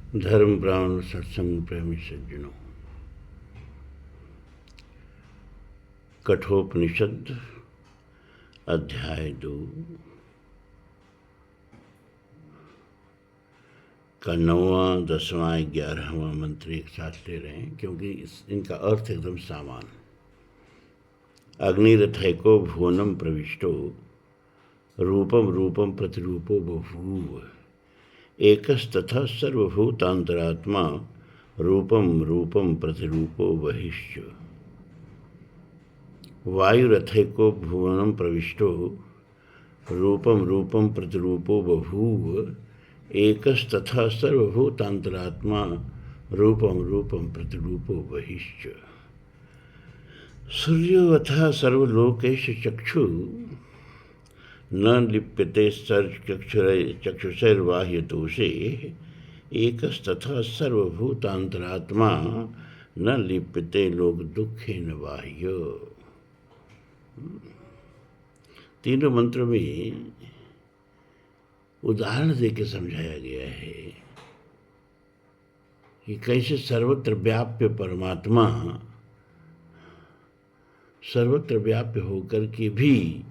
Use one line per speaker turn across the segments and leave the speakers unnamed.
धर्म प्राण सत्संग प्रेमी सज्जनों, कठोपनिषद अध्याय 2 का 9वां, 10वां, 11वां मंत्र एक साथ ले रहे हैं क्योंकि इनका अर्थ एकदम समान। अग्निरथैको भुवनम प्रविष्टो रूपम रूपम प्रतिरूपो बभूव एकस्तथा सर्वभूतांतरात्मा रूपम रूपम प्रतिरूपो बहिश्च। वायुरथैको भुवनं प्रविष्टो रूपम रूपम प्रतिरूपो बभूव एकस्तथा सर्वभूतांतरात्मा रूपम रूपम प्रतिरूपो बहिश्च। सूर्योऽथ सर्वलोकेषु चक्षु न लिप्यते चक्षुषैर्बाह्यतोषे एकस्तथा सर्वभूतांतरात्मा न लिप्यते लोक दुखेन बाह्य। तीनों मंत्रों में उदाहरण देकर समझाया गया है कि कैसे सर्वत्र व्याप्य परमात्मा सर्वत्र व्याप्य होकर के भी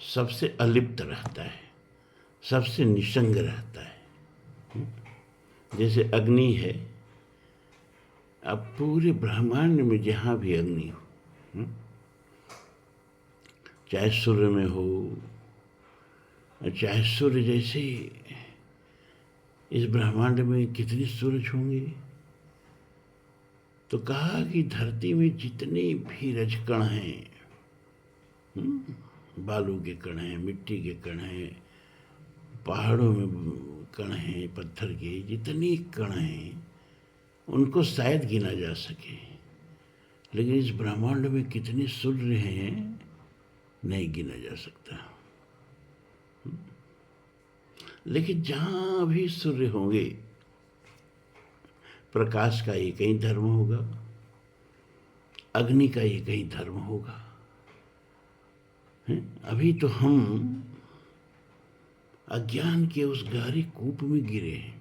सबसे अलिप्त रहता है, सबसे निसंग रहता है। जैसे अग्नि है, अब पूरे ब्रह्मांड में जहाँ भी अग्नि हो, चाहे सूर्य में हो, चाहे सूर्य जैसे इस ब्रह्मांड में कितने सूरज होंगे, तो कहा कि धरती में जितने भी रजकण हैं, बालू के कण हैं, मिट्टी के कण हैं, पहाड़ों में कण हैं, पत्थर के जितने कण हैं उनको शायद गिना जा सके, लेकिन इस ब्रह्मांड में कितने सूर्य हैं नहीं गिना जा सकता। लेकिन जहाँ भी सूर्य होंगे प्रकाश का एक ही धर्म होगा, अग्नि का एक ही धर्म होगा। अभी तो हम अज्ञान के उस गहरे कूप में गिरे हैं,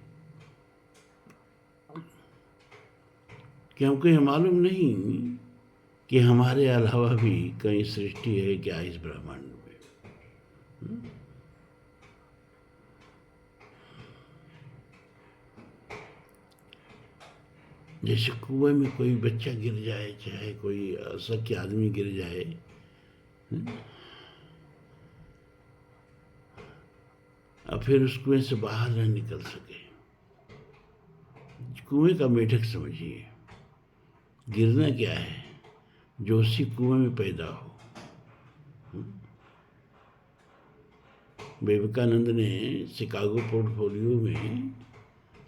क्योंकि हमें मालूम नहीं कि हमारे अलावा भी कहीं सृष्टि है क्या इस ब्रह्मांड में। जैसे कुएं में कोई बच्चा गिर जाए, चाहे कोई अशक्य आदमी गिर जाए, और फिर उस कुएं से बाहर न निकल सके, कुएं का मेढक समझिए। गिरना क्या है, जो उसी कुएं में पैदा हो। विवेकानंद ने शिकागो पोर्टफोलियो में,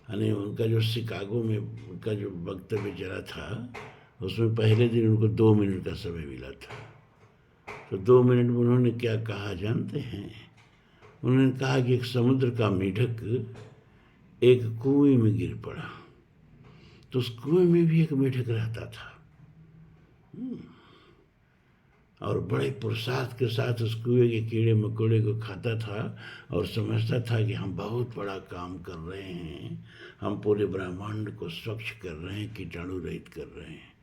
यानी उनका जो शिकागो में उनका जो वक्तव्य चला था, उसमें पहले दिन उनको 2 मिनट का समय मिला था। तो 2 मिनट में उन्होंने क्या कहा जानते हैं? उन्होंने कहा कि एक समुद्र का मेढक एक कुएं में गिर पड़ा, तो उस कुएं में भी एक मेढक रहता था और बड़े पुरुषार्थ के साथ उस कुएं के कीड़े मकोड़े को खाता था और समझता था कि हम बहुत बड़ा काम कर रहे हैं, हम पूरे ब्रह्मांड को स्वच्छ कर रहे हैं, कीटाणु रहित कर रहे हैं।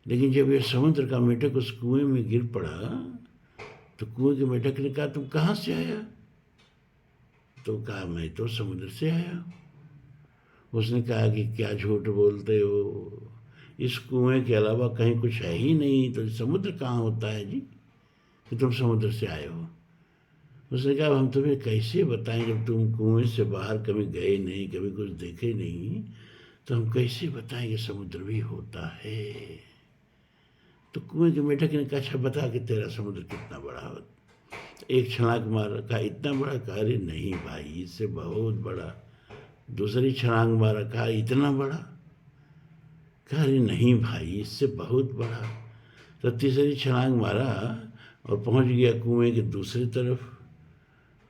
लेकिन जब ये समुद्र का मेढक उस कुएं में गिर पड़ा, तो कुएं के मेढक ने कहा, तुम कहाँ से आया? तो कहा, मैं तो समुद्र से आया। उसने कहा कि क्या झूठ बोलते हो, इस कुएं के अलावा कहीं कुछ है ही नहीं, तो समुद्र कहाँ होता है जी कि तुम समुद्र से आए हो? उसने कहा, हम तुम्हें कैसे बताएं, जब तुम कुएं से बाहर कभी गए नहीं, कभी कुछ देखे नहीं, तो हम कैसे बताएं कि समुद्र भी होता है? तो कुएं के मेढक ने कहा, अच्छा बता कि तेरा समुद्र कितना बड़ा हो। एक छलांग मार रखा, इतना बड़ा? कहा, अरे नहीं भाई, इससे बहुत बड़ा। दूसरी छलांग मार रखा, इतना बड़ा? कहा, अरे नहीं भाई, इससे बहुत बड़ा। तो तीसरी छलांग मारा और पहुंच गया कुएं के दूसरी तरफ,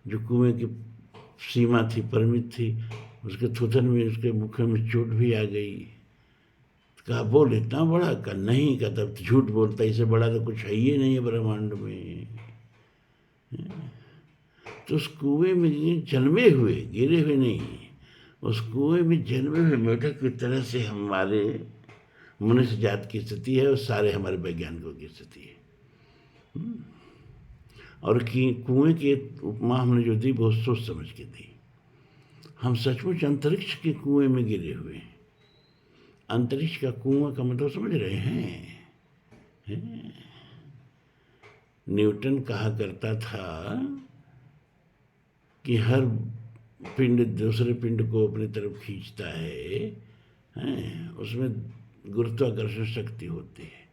जो कुएं की सीमा थी, परिमित थी। उसके थुथन में, उसके मुख में चोट भी आ गई। कहा, बोल इतना बड़ा? कहा, नहीं। कहा, तब झूठ बोलता, इससे बड़ा तो कुछ है ही नहीं है ब्रह्मांड में। तो उस कुएं में जन्मे हुए, गिरे हुए नहीं, उस कुएं में जन्मे हुए मेढक की तरह से हमारे मनुष्य जात की स्थिति है और सारे हमारे वैज्ञानिकों की स्थिति है। और कि कुएं की उपमा हमने जो दी बहुत सोच समझ के दी। हम सचमुच अंतरिक्ष के कुएं में गिरे हुए हैं। अंतरिक्ष का कुआं का मतलब समझ रहे हैं? न्यूटन कहा करता था कि हर पिंड दूसरे पिंड को अपनी तरफ खींचता है, उसमें गुरुत्वाकर्षण शक्ति होती है।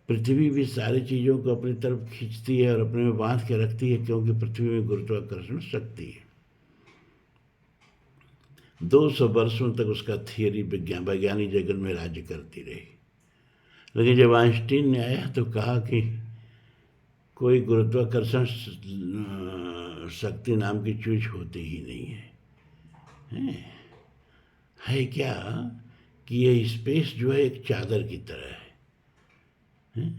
पृथ्वी भी सारी चीज़ों को अपनी तरफ खींचती है और अपने में बांध के रखती है, क्योंकि पृथ्वी में गुरुत्वाकर्षण शक्ति है। 200 वर्षों तक उसका थियरी वैज्ञानिक जगत में राज्य करती रही। लेकिन जब आइंस्टीन ने आया तो कहा कि कोई गुरुत्वाकर्षण शक्ति नाम की चीज होती ही नहीं है क्या कि ये स्पेस जो है एक चादर की तरह है,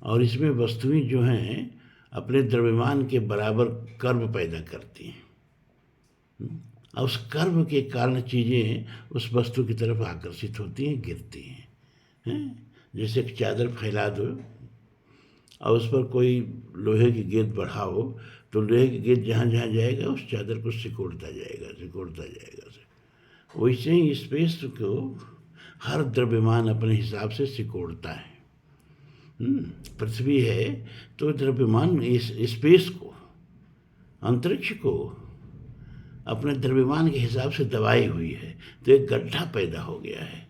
और इसमें वस्तुएं जो हैं अपने द्रव्यमान के बराबर कर्व पैदा करती हैं, और उस कर्व के कारण चीज़ें उस वस्तु की तरफ आकर्षित होती हैं, गिरती हैं। जैसे एक चादर फैला दो और उस पर कोई लोहे की गेंद बढ़ाओ तो लोहे की गेंद जहाँ जहाँ जाएगा उस चादर को सिकोड़ता जाएगा। वैसे ही स्पेस को हर द्रव्यमान अपने हिसाब से सिकोड़ता है। पृथ्वी है तो द्रव्यमान इस स्पेस को, अंतरिक्ष को अपने द्रव्यमान के हिसाब से दबाई हुई है, तो एक गड्ढा पैदा हो गया है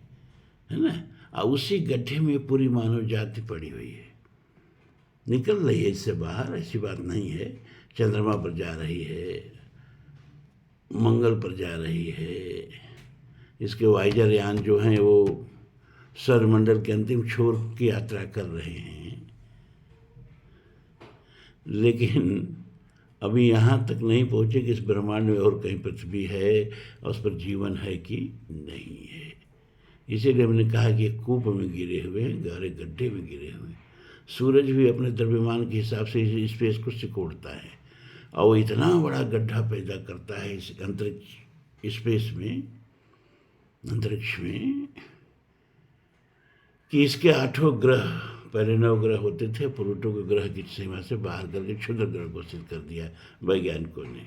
ना। और उसी गड्ढे में पूरी मानव जाति पड़ी हुई है, निकल रही है इससे बाहर, ऐसी बात नहीं है। चंद्रमा पर जा रही है, मंगल पर जा रही है, इसके वाइजर यान जो हैं वो सौरमंडल के अंतिम छोर की यात्रा कर रहे हैं, लेकिन अभी यहाँ तक नहीं पहुँचे कि इस ब्रह्मांड में और कहीं पृथ्वी है और उस पर जीवन है कि नहीं है। इसीलिए हमने कहा कि एक कूप में गिरे हुए हैं, गहरे गड्ढे में गिरे हुए हैं। सूरज भी अपने द्रव्यमान के हिसाब से इस स्पेस को सिकोड़ता है और वो इतना बड़ा गड्ढा पैदा करता है इस स्पेस में, अंतरिक्ष में, कि इसके 8 ग्रह, पहले 9 ग्रह होते थे, प्लूटो को ग्रह की सीमा से बाहर करके क्षुद्र ग्रह घोषित कर दिया वैज्ञानिकों ने।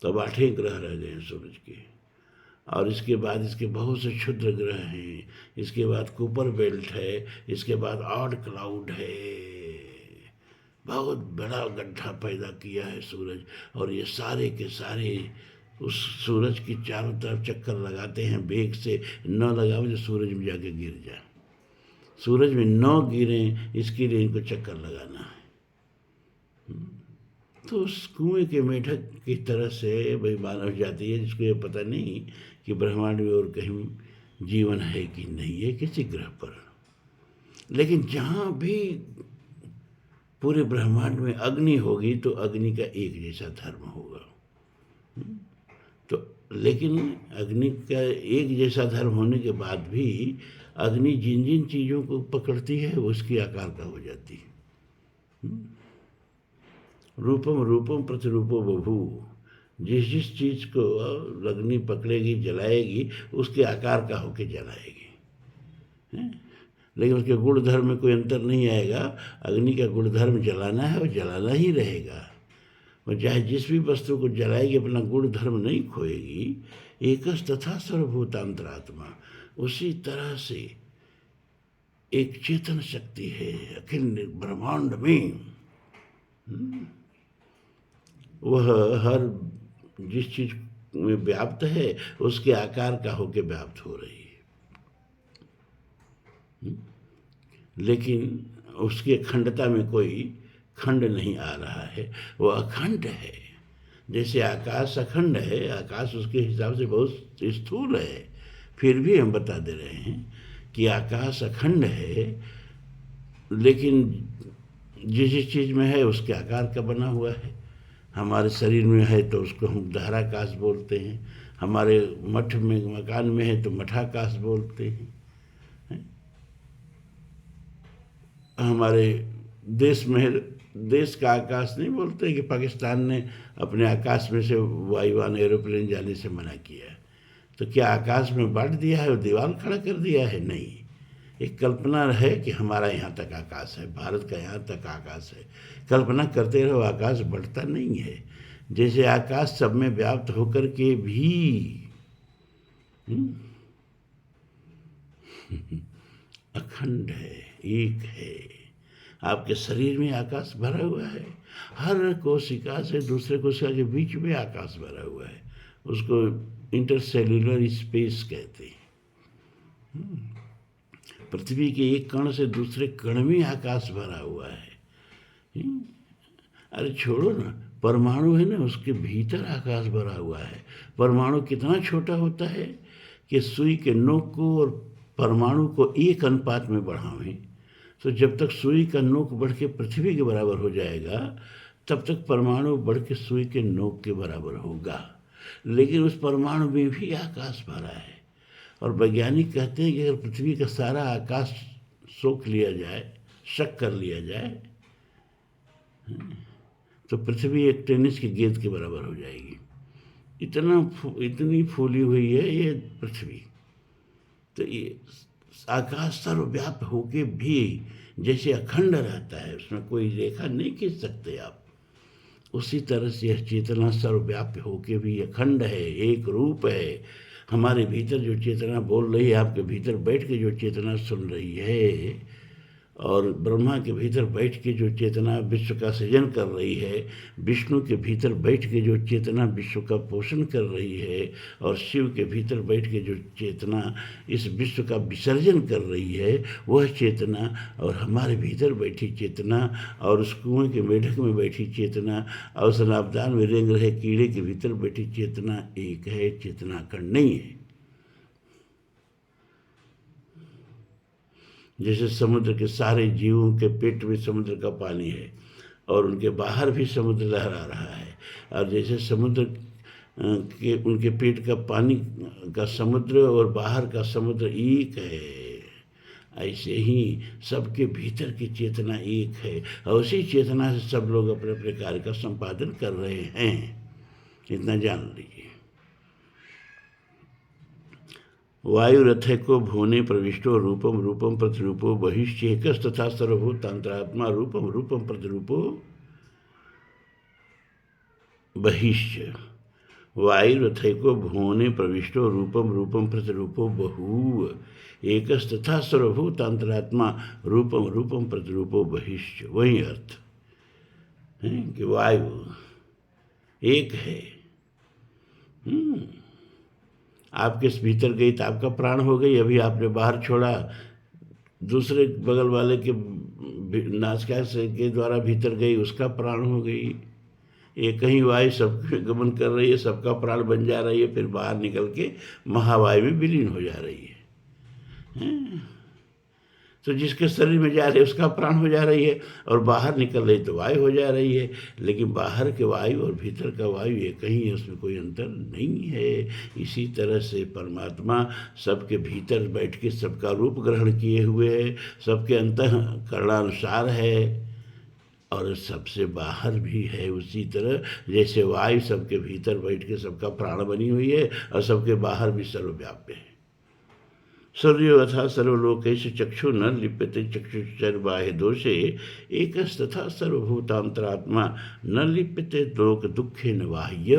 तो अब 8 ग्रह रह गए हैं सूरज के, और इसके बाद इसके बहुत से क्षुद्र ग्रह हैं, इसके बाद कुपर बेल्ट है, इसके बाद ऑड क्लाउड है। बहुत बड़ा गड्ढा पैदा किया है सूरज, और ये सारे के सारे उस सूरज की चारों तरफ चक्कर लगाते हैं वेग से। न लगाओ जो सूरज में जाके गिर जाए, सूरज में न गिरें इसके लिए इनको चक्कर लगाना है। तो उस कुएं के मेढक की तरह से भाई मानव जाति है, जिसको ये पता नहीं कि ब्रह्मांड में और कहीं जीवन है कि नहीं है, किसी ग्रह पर। लेकिन जहाँ भी पूरे ब्रह्मांड में अग्नि होगी तो अग्नि का एक जैसा धर्म होगा। तो लेकिन अग्नि का एक जैसा धर्म होने के बाद भी अग्नि जिन जिन चीज़ों को पकड़ती है वो उसके आकार का हो जाती है। रूपम रूपम प्रतिरूपो बभू, जिस जिस चीज़ को अग्नि पकड़ेगी जलाएगी उसके आकार का होके जलाएगी, लेकिन उसके गुण धर्म में कोई अंतर नहीं आएगा। अग्नि का गुण धर्म जलाना है और जलाना ही रहेगा। और चाहे जिस भी वस्तु को जलाएगी अपना गुण धर्म नहीं खोएगी। एकस तथा सर्वभूतांतरात्मा, उसी तरह से एक चेतन शक्ति है अखिल ब्रह्मांड में। वह हर जिस चीज में व्याप्त है उसके आकार का होके व्याप्त हो रही है, लेकिन उसकी अखंडता में कोई खंड नहीं आ रहा है, वो अखंड है। जैसे आकाश अखंड है, आकाश उसके हिसाब से बहुत स्थूल है, फिर भी हम बता दे रहे हैं कि आकाश अखंड है, लेकिन जिस जिस चीज़ में है उसके आकार का बना हुआ है। हमारे शरीर में है तो उसको हम दहराकाश बोलते हैं, हमारे मठ में मकान में है तो मठाकाश बोलते हैं, हमारे देश में देश का आकाश नहीं बोलते कि पाकिस्तान ने अपने आकाश में से वायुयान एरोप्लेन जाने से मना किया है। तो क्या आकाश में बांट दिया है और दीवार खड़ा कर दिया है? नहीं, एक कल्पना है कि हमारा यहाँ तक आकाश है, भारत का यहाँ तक आकाश है। कल्पना करते रहो, आकाश बढ़ता नहीं है। जैसे आकाश सब में व्याप्त होकर के भी अखंड है, एक है। आपके शरीर में आकाश भरा हुआ है, हर कोशिका से दूसरे कोशिका के बीच में आकाश भरा हुआ है। उसको इंटरसेल्युलर स्पेस कहते हैं। पृथ्वी के एक कण से दूसरे कण में आकाश भरा हुआ है। अरे छोड़ो ना, परमाणु है ना, उसके भीतर आकाश भरा हुआ है। परमाणु कितना छोटा होता है कि सुई के नोक को और परमाणु को एक अनुपात में बढ़ावें, तो जब तक सुई का नोक बढ़ के पृथ्वी के बराबर हो जाएगा, तब तक परमाणु बढ़ के सुई के नोक के बराबर होगा। लेकिन उस परमाणु में भी आकाश भरा है। और वैज्ञानिक कहते हैं कि अगर पृथ्वी का सारा आकाश सोख लिया जाए, शक कर लिया जाए, तो पृथ्वी एक टेनिस की गेंद के बराबर हो जाएगी। इतनी फूली हुई है ये पृथ्वी। तो ये आकाश सर्वव्याप्त होके भी जैसे अखंड रहता है, उसमें कोई रेखा नहीं खींच सकते आप, उसी तरह से यह चेतना सर्वव्याप्त होके भी अखंड है, एक रूप है। हमारे भीतर जो चेतना बोल रही है, आपके भीतर बैठ के जो चेतना सुन रही है, और ब्रह्मा के भीतर बैठ के जो चेतना विश्व का सृजन कर रही है, विष्णु के भीतर बैठ के जो चेतना विश्व का पोषण कर रही है, और शिव के भीतर बैठ के जो चेतना इस विश्व का विसर्जन कर रही है, वह चेतना और हमारे भीतर बैठी चेतना और उस कुएं के मेढक में बैठी चेतना और उस नाबदान में रेंग रहे कीड़े के भीतर बैठी चेतना एक है, चेतना अखंड नहीं है। जैसे समुद्र के सारे जीवों के पेट में समुद्र का पानी है और उनके बाहर भी समुद्र लहरा रहा है, और जैसे समुद्र के उनके पेट का पानी का समुद्र और बाहर का समुद्र एक है, ऐसे ही सबके भीतर की चेतना एक है, और उसी चेतना से सब लोग अपने अपने कार्य का संपादन कर रहे हैं। इतना जान लीजिए। वायुरथको भुवने प्रविष्टो रूपम रूपम प्रतिरूपो बहिश्चेकस्तथा सर्वभूतांतरात्मा रूपम रूपम प्रतिरूपो बहिश्च। वायुरथको भुवने प्रविष्टो रूपम रूपम प्रतिरूपो बहु एकस्तथा सर्वभूतांतरात्मा रूपम रूपम प्रतिरूपो बहिश्च। वही अर्थ है कि वायु एक है। आपके भीतर गई तो आपका प्राण हो गई, अभी आपने बाहर छोड़ा, दूसरे बगल वाले के नासिका से के द्वारा भीतर गई, उसका प्राण हो गई। एक ही वायु सब गमन कर रही है, सबका प्राण बन जा रही है, फिर बाहर निकल के महावायु में विलीन हो जा रही है। तो जिसके शरीर में जा रही है उसका प्राण हो जा रही है, और बाहर निकल रही तो वायु हो जा रही है। लेकिन बाहर के वायु और भीतर का वायु एक ही है, उसमें कोई अंतर नहीं है। इसी तरह से परमात्मा सबके भीतर बैठ के सबका रूप ग्रहण किए हुए है, सबके अंतःकरणानुसार है, और सबसे बाहर भी है। उसी तरह जैसे वायु सबके भीतर बैठ के सबका प्राण बनी हुई है, और सबके बाहर भी सर्वव्याप्य है। सूर्यो अथा सर्वलोकेश चक्षु न लिप्यते चक्षुर्बाह्य दोषे एकस्तथा सर्वभूतांतरात्मा न लिप्यते लोक दुखे न बाह्य।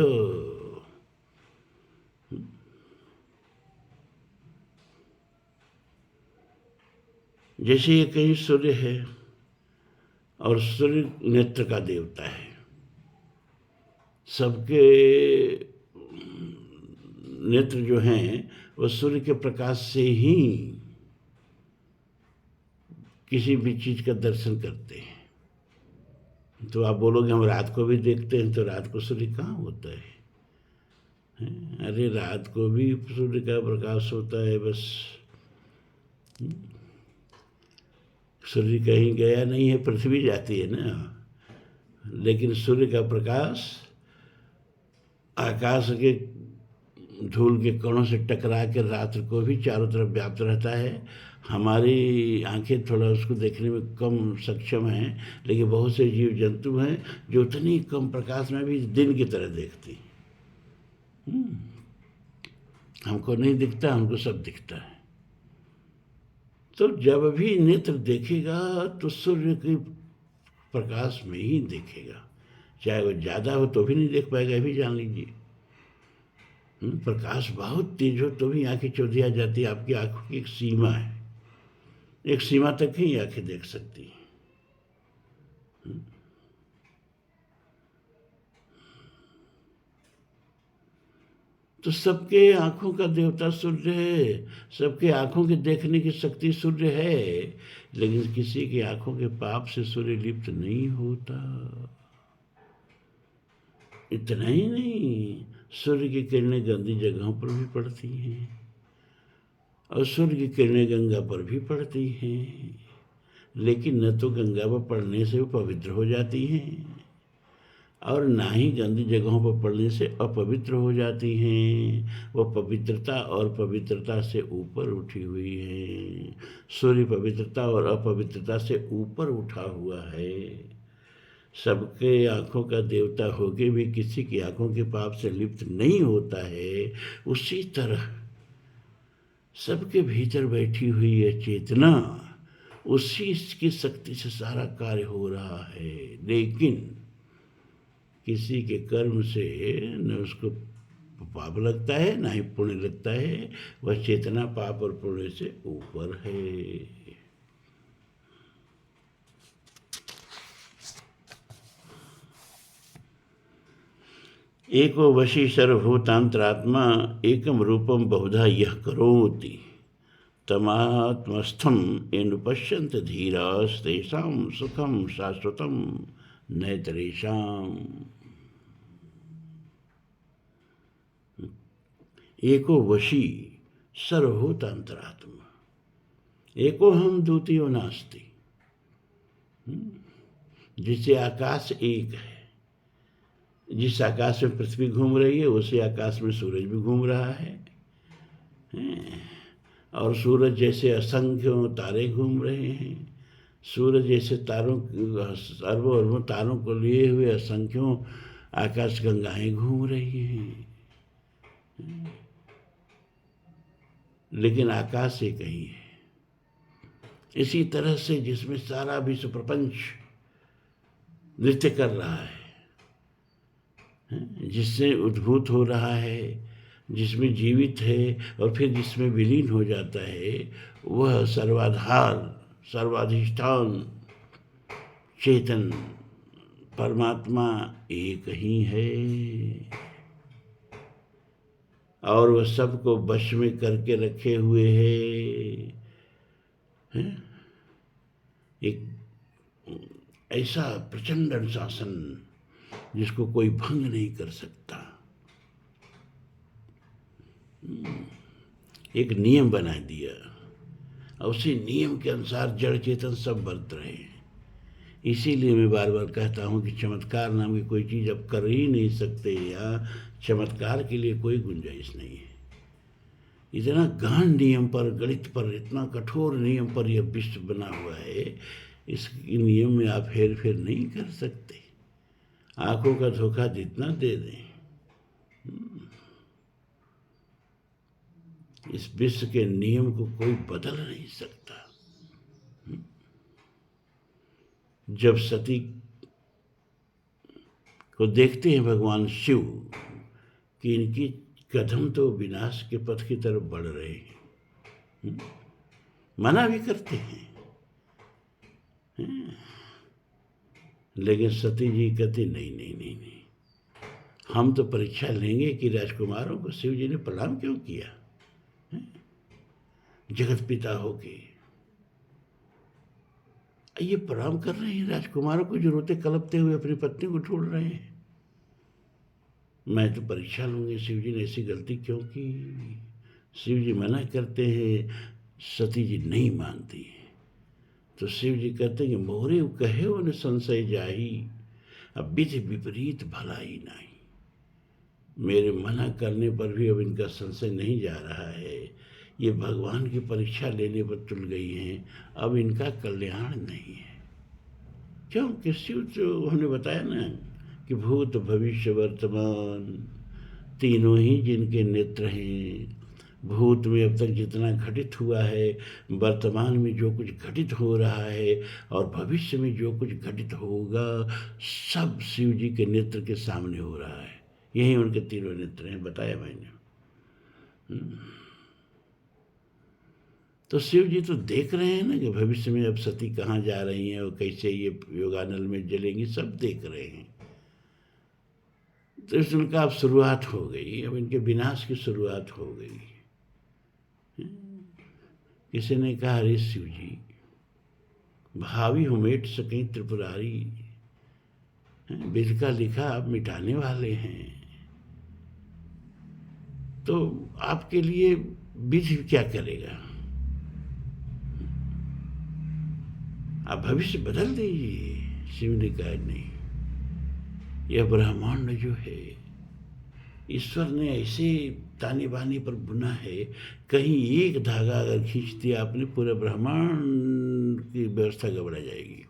जैसे ये कहीं सूर्य है, और सूर्य नेत्र का देवता है, सबके नेत्र जो हैं वो सूर्य के प्रकाश से ही किसी भी चीज़ का दर्शन करते हैं। तो आप बोलोगे हम रात को भी देखते हैं, तो रात को सूर्य कहाँ होता है? अरे रात को भी सूर्य का प्रकाश होता है, बस सूर्य कहीं गया नहीं है, पृथ्वी जाती है ना। लेकिन सूर्य का प्रकाश आकाश के धूल के कणों से टकरा के रात्र को भी चारों तरफ व्याप्त रहता है। हमारी आंखें थोड़ा उसको देखने में कम सक्षम हैं, लेकिन बहुत से जीव जंतु हैं जो उतनी कम प्रकाश में भी दिन की तरह देखती हैं। हमको नहीं दिखता, हमको सब दिखता है। तो जब भी नेत्र देखेगा तो सूर्य की प्रकाश में ही देखेगा, चाहे वो ज़्यादा हो तो भी नहीं देख पाएगा, ये भी जान लीजिए। प्रकाश बहुत तेज हो तो भी आंखें चौधिया जाती है। आपकी आंखों की एक सीमा है, एक सीमा तक ही आंखें देख सकती हैं। तो सबके आंखों का देवता सूर्य है, सबके आंखों की देखने की शक्ति सूर्य है, लेकिन किसी की आंखों के पाप से सूर्य लिप्त नहीं होता। इतना ही नहीं, सूर्य की किरणें गंदी जगहों पर भी पड़ती हैं और सूर्य की किरणें गंगा पर भी पड़ती हैं, लेकिन न तो गंगा पर पड़ने से वो पवित्र हो जाती हैं और ना ही गंदी जगहों पर पड़ने से अपवित्र हो जाती हैं। वो पवित्रता और पवित्रता से ऊपर उठी हुई है। सूर्य पवित्रता और अपवित्रता से ऊपर उठा हुआ है। सबके आंखों का देवता होके भी किसी की आंखों के पाप से लिप्त नहीं होता है। उसी तरह सबके भीतर बैठी हुई है चेतना, उसी की शक्ति से सारा कार्य हो रहा है। लेकिन किसी के कर्म से न उसको पाप लगता है ना ही पुण्य लगता है। वह चेतना पाप और पुण्य से ऊपर है। एको वशी सर्वभूतांतरात्मा एकम रूपम बहुधा यह करोति तमात्मस्थम एनुपश्यन्त धीरास्तेषां सुखम शाश्वतम नैतरेषाम्। एको वशी सर्वभूतांतरात्मा, एको हम द्वितीयो नास्ति। जिससे आकाश एक है, जिस आकाश में पृथ्वी घूम रही है उसी आकाश में सूरज भी घूम रहा है। और सूरज जैसे असंख्यों तारे घूम रहे हैं, सूरज जैसे तारों अरबों अरबों तारों को लिए हुए असंख्यों आकाश गंगाएं घूम रही हैं, लेकिन आकाश एक ही है। इसी तरह से जिसमें सारा विश्व प्रपंच नृत्य कर रहा है, जिससे उद्भूत हो रहा है, जिसमें जीवित है और फिर जिसमें विलीन हो जाता है, वह सर्वाधार सर्वाधिष्ठान चेतन परमात्मा एक ही है। और वह सबको वश में करके रखे हुए है। एक ऐसा प्रचंड अनुशासन जिसको कोई भंग नहीं कर सकता। एक नियम बना दिया और उसी नियम के अनुसार जड़ चेतन सब बरत रहे हैं। इसीलिए मैं बार बार कहता हूँ कि चमत्कार नाम की कोई चीज़ अब कर ही नहीं सकते, या चमत्कार के लिए कोई गुंजाइश नहीं है। इतना गहन नियम पर, गणित पर, इतना कठोर नियम पर यह विश्व बना हुआ है, इस नियम में आप हेर फेर नहीं कर सकते। आंखों का धोखा जितना दे दें, इस विश्व के नियम को कोई बदल नहीं सकता। जब सती को देखते हैं भगवान शिव कि इनकी कदम तो विनाश के पथ की तरफ बढ़ रहे हैं, मना भी करते हैं, लेकिन सती जी कहती नहीं नहीं नहीं नहीं, हम तो परीक्षा लेंगे कि राजकुमारों को शिव जी ने प्रणाम क्यों किया। जगत पिता होके ये प्रणाम कर रहे हैं राजकुमारों को जो रोते कलपते हुए अपनी पत्नी को ढूंढ रहे हैं। मैं तो परीक्षा लूंगी शिव जी ने ऐसी गलती क्यों की। शिव जी मना करते हैं, सती जी नहीं मानती है। तो शिव जी कहते हैं कि मोरे कहे उन संशय जाही, अब विधि विपरीत भलाई नहीं। मेरे मना करने पर भी अब इनका संशय नहीं जा रहा है। ये भगवान की परीक्षा लेने पर तुल गई हैं, अब इनका कल्याण नहीं है। क्यों? किसी तो हमने बताया ना कि भूत भविष्य वर्तमान तीनों ही जिनके नेत्र हैं, भूत में अब तक जितना घटित हुआ है, वर्तमान में जो कुछ घटित हो रहा है और भविष्य में जो कुछ घटित होगा, सब शिव जी के नेत्र के सामने हो रहा है। यही उनके तीनों नेत्र हैं, बताया मैंने। तो शिव जी तो देख रहे हैं ना कि भविष्य में अब सती कहाँ जा रही हैं और कैसे ये योगानल में जलेंगी, सब देख रहे हैं। तो उनका अब शुरुआत हो गई, अब इनके विनाश की शुरुआत हो गई। किसी ने कहा, अरे शिव जी, भावी हुमेट सकें त्रिपुरारी, वेद का लिखा आप मिटाने वाले हैं, तो आपके लिए विधि क्या करेगा? आप भविष्य बदल दीजिए। शिव ने कहा, नहीं, यह ब्रह्मांड जो है ईश्वर ने ऐसे ताने बाने पर बुना है, कहीं एक धागा अगर खींच दिया आपने, पूरे ब्रह्मांड की व्यवस्था गड़बड़ा जाएगी।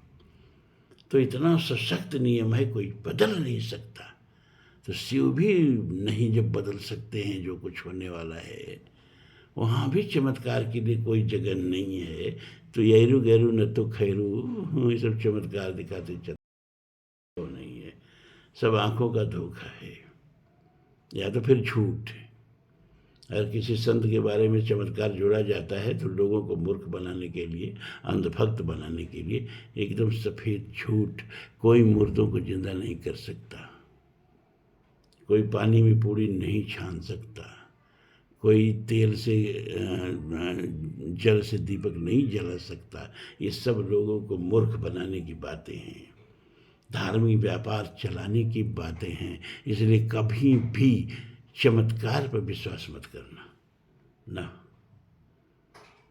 तो इतना सशक्त नियम है, कोई बदल नहीं सकता। तो शिव भी नहीं जब बदल सकते हैं जो कुछ होने वाला है, वहाँ भी चमत्कार के लिए कोई जगह नहीं है। तो येरू गैरू न तो खैरू, ये सब चमत्कार दिखाते चलते नहीं है, सब आंखों का धोखा है या तो फिर झूठ। अगर किसी संत के बारे में चमत्कार जोड़ा जाता है तो लोगों को मूर्ख बनाने के लिए, अंधभक्त बनाने के लिए, एकदम सफ़ेद झूठ। कोई मुर्दों को जिंदा नहीं कर सकता, कोई पानी में पूड़ी नहीं छान सकता, कोई तेल से जल से दीपक नहीं जला सकता। ये सब लोगों को मूर्ख बनाने की बातें हैं, धार्मिक व्यापार चलाने की बातें हैं। इसलिए कभी भी चमत्कार पर विश्वास मत करना, ना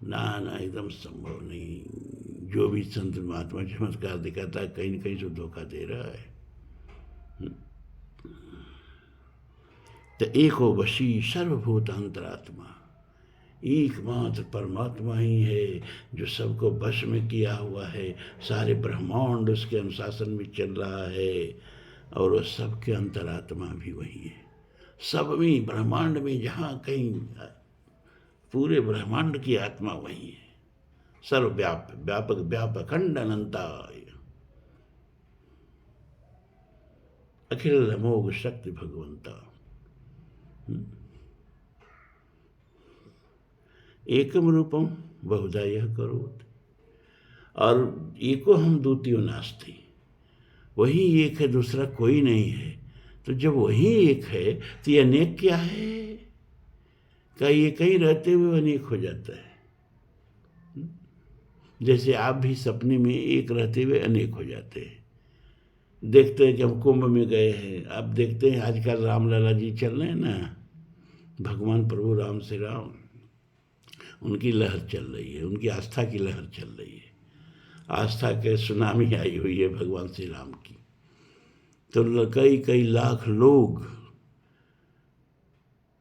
ना ना, एकदम संभव नहीं। जो भी संत महात्मा चमत्कार दिखाता है, कहीं न कहीं से धोखा दे रहा है। तो एको वशी सर्वभूत अंतरात्मा, एकमात्र परमात्मा ही है जो सबको वश में किया हुआ है। सारे ब्रह्मांड उसके अनुशासन में चल रहा है और वो सबके अंतरात्मा भी वही है। सब में, ब्रह्मांड में जहाँ कहीं, पूरे ब्रह्मांड की आत्मा वही है। सर्वव्याप व्यापक व्यापक खंड अनंताय, अखिल अमोघ शक्ति भगवंता। एकम रूपम बहुधा यह करोत, और एको हम द्वितीयो नास्ति, वही एक है, दूसरा कोई नहीं है। तो जब वही एक है तो ये अनेक क्या है? क्या ये कहीं रहते हुए अनेक हो जाता है? जैसे आप भी सपने में एक रहते हुए अनेक हो जाते हैं। देखते हैं कि हम कुंभ में गए हैं, आप देखते हैं आजकल रामलला जी चल रहे हैं ना, भगवान प्रभु राम श्री राम, उनकी लहर चल रही है, उनकी आस्था की लहर चल रही है। आस्था के सुनामी आई हुई है भगवान श्री राम की। तो कई कई लाख लोग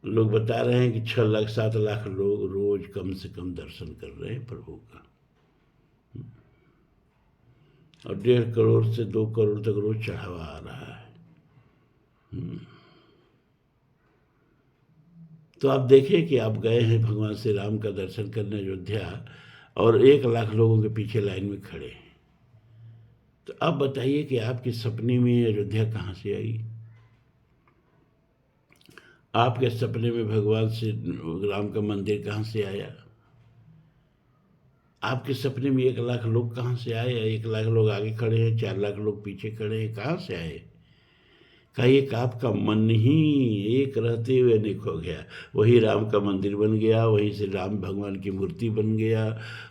बता रहे हैं कि 6 लाख 7 लाख लोग रोज कम से कम दर्शन कर रहे हैं प्रभु का, और 1.5 करोड़ से 2 करोड़ तक रोज चढ़ावा आ रहा है। तो आप देखें कि आप गए हैं भगवान श्री राम का दर्शन करने अयोध्या, और 1 लाख लोगों के पीछे लाइन में खड़े हैं। तो अब बताइए कि आपके सपने में अयोध्या कहाँ से आई? आपके सपने में भगवान श्री राम का मंदिर कहाँ से आया? आपके सपने में 1 लाख लोग कहाँ से आए? 1 लाख लोग आगे खड़े हैं, 4 लाख लोग पीछे खड़े हैं, कहाँ से आए? का एक आपका मन ही एक रहते हुए अनेक हो गया। वही राम का मंदिर बन गया, वहीं से राम भगवान की मूर्ति बन गया,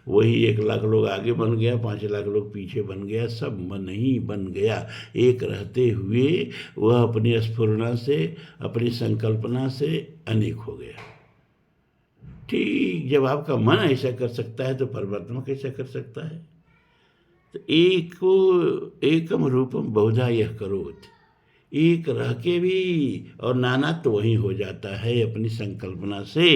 वही 1 लाख लोग आगे बन गया, 5 लाख लोग पीछे बन गया, सब मन ही बन गया। एक रहते हुए वह अपनी स्फुरना से, अपनी संकल्पना से अनेक हो गया। ठीक जब आपका मन ऐसा कर सकता है तो परमात्मा कैसा कर सकता है? तो एकम रूपम बहुधा यह करोत, एक रह के भी और नाना तो वही हो जाता है अपनी संकल्पना से।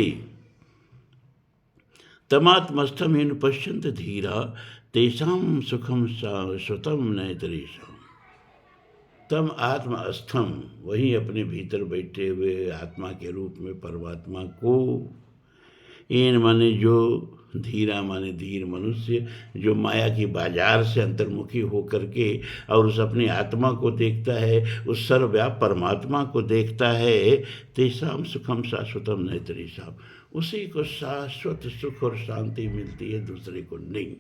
तमात्मस्थम हीन पश्यंत धीरा तेषां सुखम शाश्वतम नैतरेषाम्। तम आत्मस्थम, वही अपने भीतर बैठे हुए आत्मा के रूप में परमात्मा को, इन माने जो, धीरा माने धीर मनुष्य, जो माया की बाजार से अंतर्मुखी होकर के और उस अपनी आत्मा को देखता है, उस सर्वव्याप परमात्मा को देखता है, तेषाम सुखम शाश्वतम नैतरेषाम, उसी को शाश्वत सुख और शांति मिलती है, दूसरे को नहीं।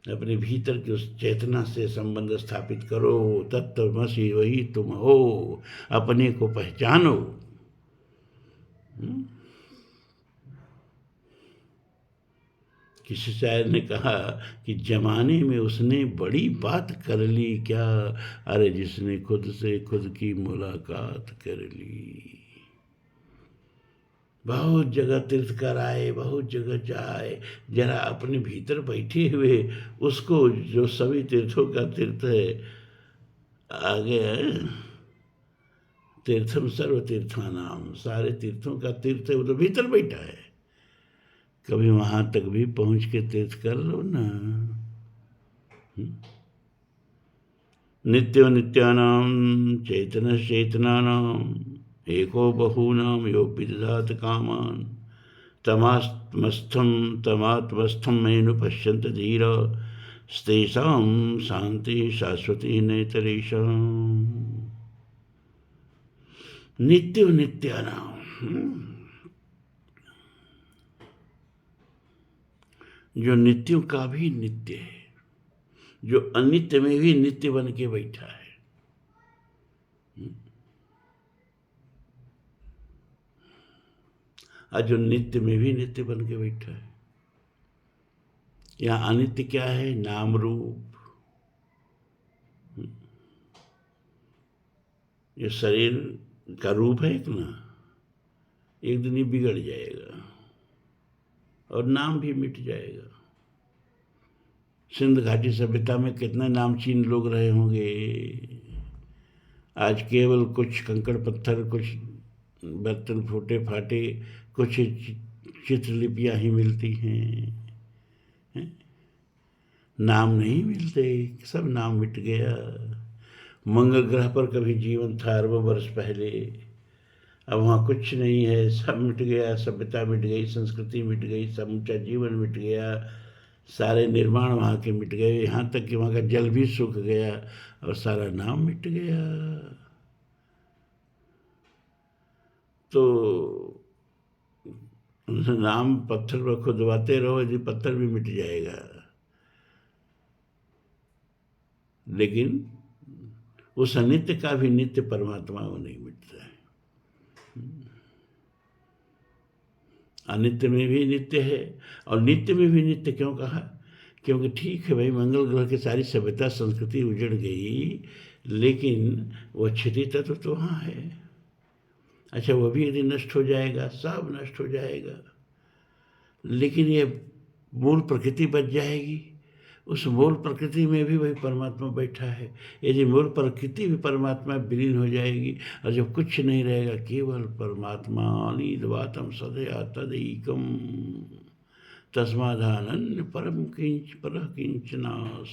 अपने भीतर की उस चेतना से संबंध स्थापित करो। तत्वमसि वही तुम हो, अपने को पहचानो। किसी शायर ने कहा कि जमाने में उसने बड़ी बात कर ली क्या, अरे जिसने खुद से खुद की मुलाकात कर ली। बहुत जगह तीर्थ कर आए, बहुत जगह जाए, जरा अपने भीतर बैठे हुए उसको, जो सभी तीर्थों का तीर्थ है, आगे है तीर्थम सर्व तीर्थानाम, सारे तीर्थों का तीर्थ है, वो तो भीतर बैठा है। कभी वहां तक भी पहुंच के तीर्थ कर लो ना। नित्यो नित्यानाम चैतन्य चेतनानाम एको बहूनां यो विदधात कामान तमात्मस्थम मेनु पश्यन्त धीरा स्तेषां शांति शाश्वती नैतरेषाम्। नित्यो नित्यानाम, जो नित्यों का भी नित्य है, जो अनित्य में भी नित्य बन के बैठा है। और जो नित्य में भी नित्य बन के बैठा है। यहाँ अनित्य क्या है? नाम रूप। ये शरीर का रूप है एक ना, एक दिन ही बिगड़ जाएगा और नाम भी मिट जाएगा। सिंध घाटी सभ्यता में कितने नामचीन लोग रहे होंगे। आज केवल कुछ कंकड़ पत्थर, कुछ बर्तन फूटे फाटे, कुछ चित्रलिपियाँ ही मिलती हैं, नाम नहीं मिलते, सब नाम मिट गया। मंगल ग्रह पर कभी जीवन था अरबों वर्ष पहले, अब वहाँ कुछ नहीं है, सब मिट गया, सभ्यता मिट गई, संस्कृति मिट गई, समूचा जीवन मिट गया, सारे निर्माण वहाँ के मिट गए, यहाँ तक कि वहाँ का जल भी सूख गया और सारा नाम मिट गया। तो नाम पत्थर पर खुदवाते रहो, यदि पत्थर भी मिट जाएगा, लेकिन उस अनित्य का भी नित्य परमात्मा वो नहीं मिटता है। अनित्य में भी नित्य है और नित्य में भी नित्य क्यों कहा? क्योंकि ठीक है भाई, मंगल ग्रह की सारी सभ्यता संस्कृति उजड़ गई, लेकिन वो क्षिति तत्व तो वहाँ है। अच्छा, वो भी यदि नष्ट हो जाएगा, सब नष्ट हो जाएगा, लेकिन ये मूल प्रकृति बच जाएगी। उस मूल प्रकृति में भी वही परमात्मा बैठा है। यदि मूल प्रकृति भी परमात्मा विलीन हो जाएगी और जब कुछ नहीं रहेगा, केवल परमात्मा निद्वातम सदया तदैकम तस्मादानन्य परम किंच पर किंचनास।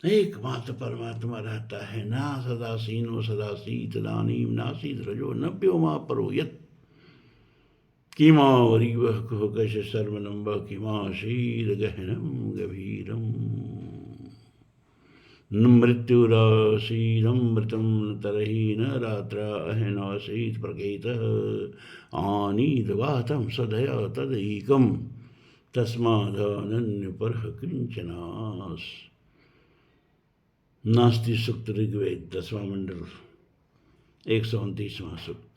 एकमात्र परमात्मा रहता है, ना सदासीनो सदासीत दानीम नासीत रजो नभ्यो मा परो यत् किमा वरीवः कुहकश सर्वनम्ब किमा शीर गहनम गभीरम न मृत्युरासीदमृतं न तरहि न रात्र अहनासीत् प्रकेतः आनीतवातं सदया तदैकं तस्मादनन्यपरः किंचनास्। नास्ति सूक्त, ऋग्वेद 10वां मंडल 129वां सूक्त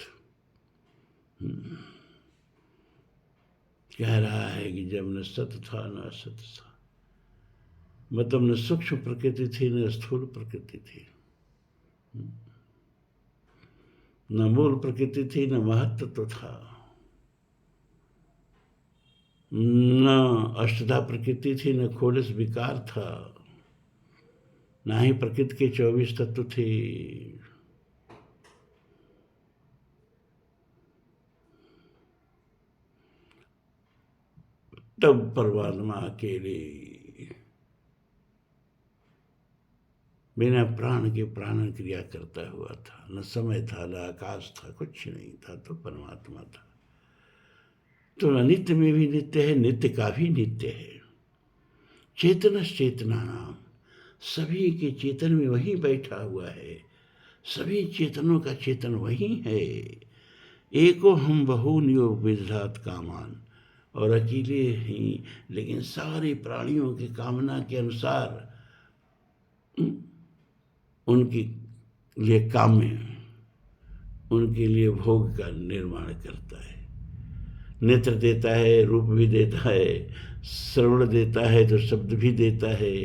कह रहा है कि जब न सत था न असत था, मतलब न सूक्ष्म प्रकृति थी न स्थूल प्रकृति थी, न मूल प्रकृति थी न महत्व तो था, न अष्टधा प्रकृति थी न खोलस विकार था, ना ही प्रकृति के 24 तत्व थे। तब परमात्मा अकेले बिना प्राण के प्राणन क्रिया करता हुआ था। न समय था, न आकाश था, कुछ नहीं था, तो परमात्मा था। तो अनित्य में भी नित्य है, नित्य का भी नित्य है। चेतनस चेतना नाम, सभी के चेतन में वही बैठा हुआ है, सभी चेतनों का चेतन वही है। एको हम बहुनियो विधात कामान, और अकेले ही लेकिन सारे प्राणियों की कामना के अनुसार उनके लिए काम्य, उनके लिए भोग का निर्माण करता है। नेत्र देता है, रूप भी देता है, श्रवण देता है तो शब्द भी देता है,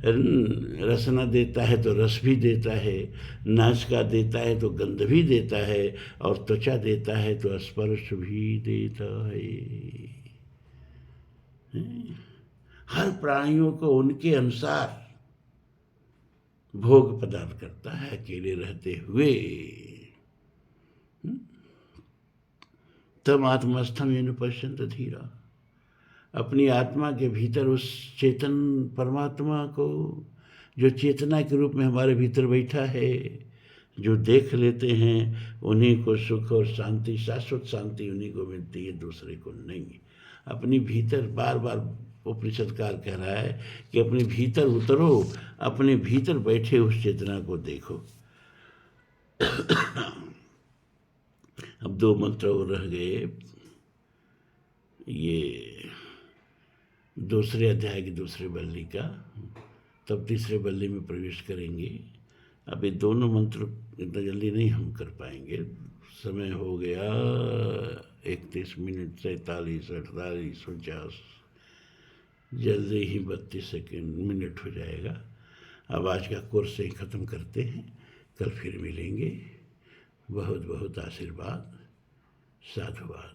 रसना देता है तो रस भी देता है, नासिका देता है तो गंध भी देता है, और त्वचा देता है तो स्पर्श भी देता है। हर प्राणियों को उनके अनुसार भोग प्रदान करता है अकेले रहते हुए। तम आत्मस्थम येन पश्यन्त धीरा, अपनी आत्मा के भीतर उस चेतन परमात्मा को, जो चेतना के रूप में हमारे भीतर बैठा है, जो देख लेते हैं, उन्हीं को सुख और शांति, शाश्वत शांति उन्हीं को मिलती है, दूसरे को नहीं। अपनी भीतर बार बार उपनिषदकार कह रहा है कि अपने भीतर उतरो, अपने भीतर बैठे उस चेतना को देखो। अब 2 मंत्र और रह गए। ये दूसरे अध्याय की दूसरी बल्ली का, तब तीसरे बल्ली में प्रवेश करेंगे। अब ये दोनों मंत्र इतना जल्दी नहीं हम कर पाएंगे, समय हो गया 31 मिनट 47 48 49, जल्दी ही 32 मिनट हो जाएगा। अब आज का कोर्स ही ख़त्म करते हैं, कल फिर मिलेंगे। बहुत बहुत आशीर्वाद, साधुवाद।